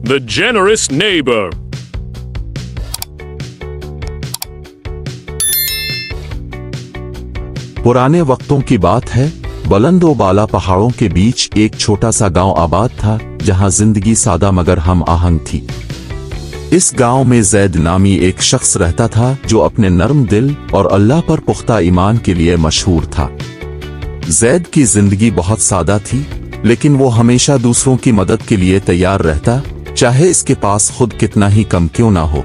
The generous neighbor. पुराने वक्तों की बात है। बुलंदो बाला पहाड़ों के बीच एक छोटा सा गांव आबाद था, जहां जिंदगी सादा मगर हम आहंग थी। इस गांव में जैद नामी एक शख्स रहता था, जो अपने नर्म दिल और अल्लाह पर पुख्ता ईमान के लिए मशहूर था। जैद की जिंदगी बहुत सादा थी, लेकिन वो हमेशा दूसरों की मदद के लिए तैयार रहता, चाहे इसके पास खुद कितना ही कम क्यों ना हो।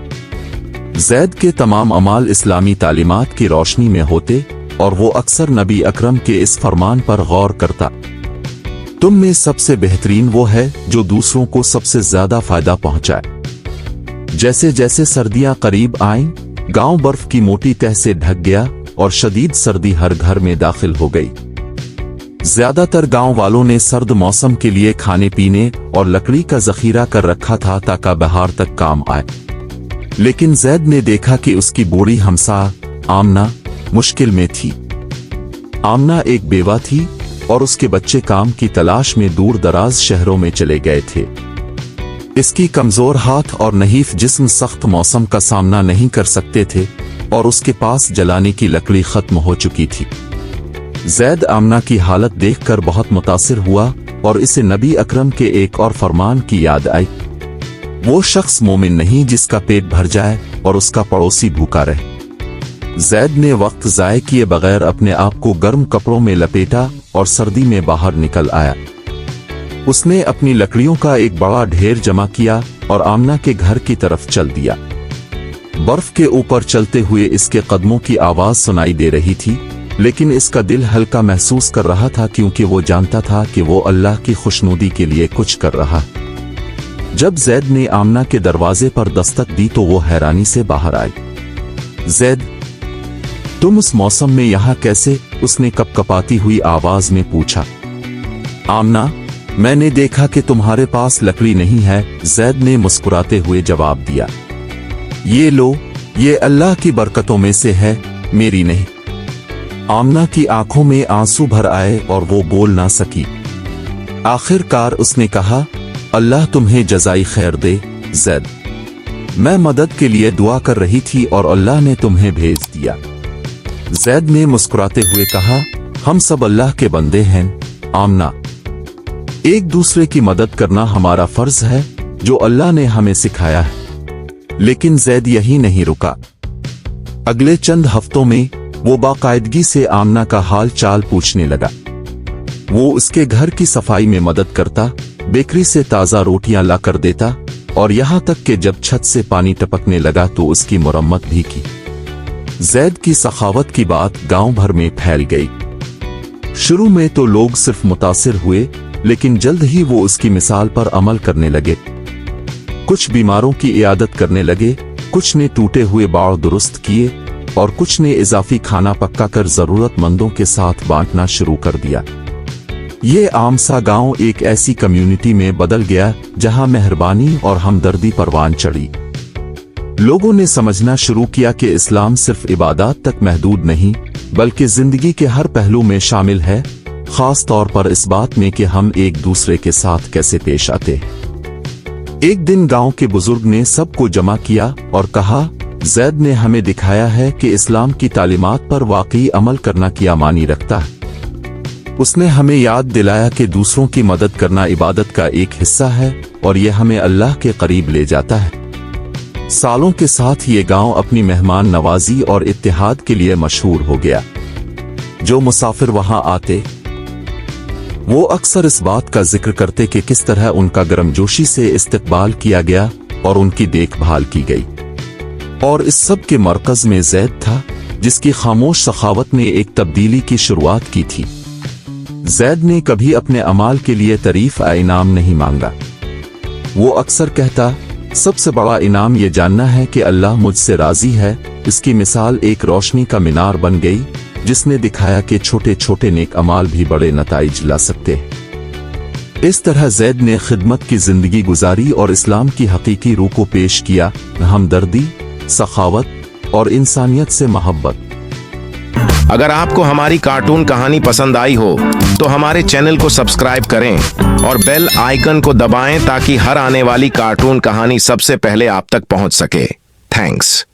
जैद के तमाम अमाल इस्लामी तालीमात की रोशनी में होते, और वो अक्सर नबी अकरम के इस फरमान पर गौर करता, तुम में सबसे बेहतरीन वो है जो दूसरों को सबसे ज्यादा फायदा पहुंचाए। जैसे जैसे सर्दियां करीब आईं, गांव बर्फ की मोटी तह से ढक गया और शदीद सर्दी हर घर में दाखिल हो गई। ज्यादातर गांव वालों ने सर्द मौसम के लिए खाने पीने और लकड़ी का जखीरा कर रखा था, ताकि बहार तक काम आए। लेकिन जैद ने देखा कि उसकी बूढ़ी हमसाह आमना मुश्किल में थी। आमना एक बेवा थी और उसके बच्चे काम की तलाश में दूर दराज शहरों में चले गए थे। इसकी कमजोर हाथ और नहीफ जिस्म सख्त मौसम का सामना नहीं कर सकते थे, और उसके पास जलाने की लकड़ी खत्म हो चुकी थी। जैद आमना की हालत देखकर बहुत मुतासिर हुआ और इसे नबी अकरम के एक और फरमान की याद आई, वो शख्स मोमिन नहीं जिसका पेट भर जाए और उसका पड़ोसी भूखा रहे। जैद ने वक्त जाए किए बगैर अपने आप को गर्म कपड़ों में लपेटा और सर्दी में बाहर निकल आया। उसने अपनी लकड़ियों का एक बड़ा ढेर जमा किया और आमना के घर की तरफ चल दिया। बर्फ के ऊपर चलते हुए इसके कदमों की आवाज सुनाई दे रही थी, लेकिन इसका दिल हल्का महसूस कर रहा था, क्योंकि वो जानता था कि वो अल्लाह की खुशनुदी के लिए कुछ कर रहा। जब जैद ने आमना के दरवाजे पर दस्तक दी तो वो हैरानी से बाहर आई। जैद, तुम उस मौसम में यहाँ कैसे? उसने कपकपाती हुई आवाज में पूछा। आमना, मैंने देखा कि तुम्हारे पास लकड़ी नहीं है, जैद ने मुस्कुराते हुए जवाब दिया। ये लो, ये अल्लाह की बरकतों में से है, मेरी नहीं। आमना की आंखों में आंसू भर आए और वो बोल ना सकी। आखिरकार उसने कहा, अल्लाह तुम्हें जज़ाई खैर दे जैद। मैं मदद के लिए दुआ कर रही थी और अल्लाह ने तुम्हें भेज दिया। जैद ने मुस्कुराते हुए कहा, हम सब अल्लाह के बंदे हैं आमना। एक दूसरे की मदद करना हमारा फर्ज है, जो अल्लाह ने हमें सिखाया है। लेकिन जैद यही नहीं रुका। अगले चंद हफ्तों में वो बाकायदगी से आमना का हाल चाल पूछने लगा। वो उसके घर की सफाई में मदद करता, बेकरी से ताजा रोटियां ला कर देता, और यहां तक कि जब छत से पानी टपकने लगा तो उसकी मुरम्मत भी की। जैद की सखावत की बात गांव भर में फैल गई। शुरू में तो लोग सिर्फ मुतासिर हुए, लेकिन जल्द ही वो उसकी मिसाल पर अमल करने लगे। कुछ बीमारों की इयादत करने लगे, कुछ ने टूटे हुए बाड़ दुरुस्त किए, और कुछ ने इजाफी खाना पक्का कर जरूरतमंदों के साथ बांटना शुरू कर दिया। ये आम सा गांव एक ऐसी कम्युनिटी में बदल गया जहां मेहरबानी और हमदर्दी परवान चढ़ी। लोगों ने समझना शुरू किया कि इस्लाम सिर्फ इबादत तक महदूद नहीं, बल्कि जिंदगी के हर पहलू में शामिल है, खास तौर पर इस बात में कि हम एक दूसरे के साथ कैसे पेश आते हैं। एक दिन गांव के बुजुर्ग ने सबको जमा किया और कहा, जैद ने हमें दिखाया है कि इस्लाम की तालीमात पर वाकई अमल करना क्या मानी रखता है। उसने हमें याद दिलाया कि दूसरों की मदद करना इबादत का एक हिस्सा है, और यह हमें अल्लाह के करीब ले जाता है। सालों के साथ ये गांव अपनी मेहमान नवाजी और इत्तेहाद के लिए मशहूर हो गया। जो मुसाफिर वहां आते, वो अक्सर इस बात का जिक्र करते कि किस तरह उनका गर्मजोशी से इस्तकबाल किया गया और उनकी देखभाल की गई। और इस सब के मरकज में जैद था, जिसकी खामोश सखावत ने एक तब्दीली की शुरुआत की थी। जैद ने कभी अपने अमाल के लिए तारीफ या इनाम नहीं मांगा। वो अक्सर कहता, सबसे बड़ा इनाम ये जानना है कि अल्लाह मुझसे राजी है। इसकी मिसाल एक रोशनी का मीनार बन गई, जिसने दिखाया कि छोटे छोटे नेक अमाल भी बड़े नताइज ला सकते हैं। इस तरह जैद ने खिदमत की जिंदगी गुजारी और इस्लाम की हकीकी रूह को पेश किया, हमदर्दी, सखावत और इंसानियत से मोहब्बत। अगर आपको हमारी कार्टून कहानी पसंद आई हो तो हमारे चैनल को सब्सक्राइब करें और बेल आइकन को दबाएं ताकि हर आने वाली कार्टून कहानी सबसे पहले आप तक पहुंच सके। थैंक्स।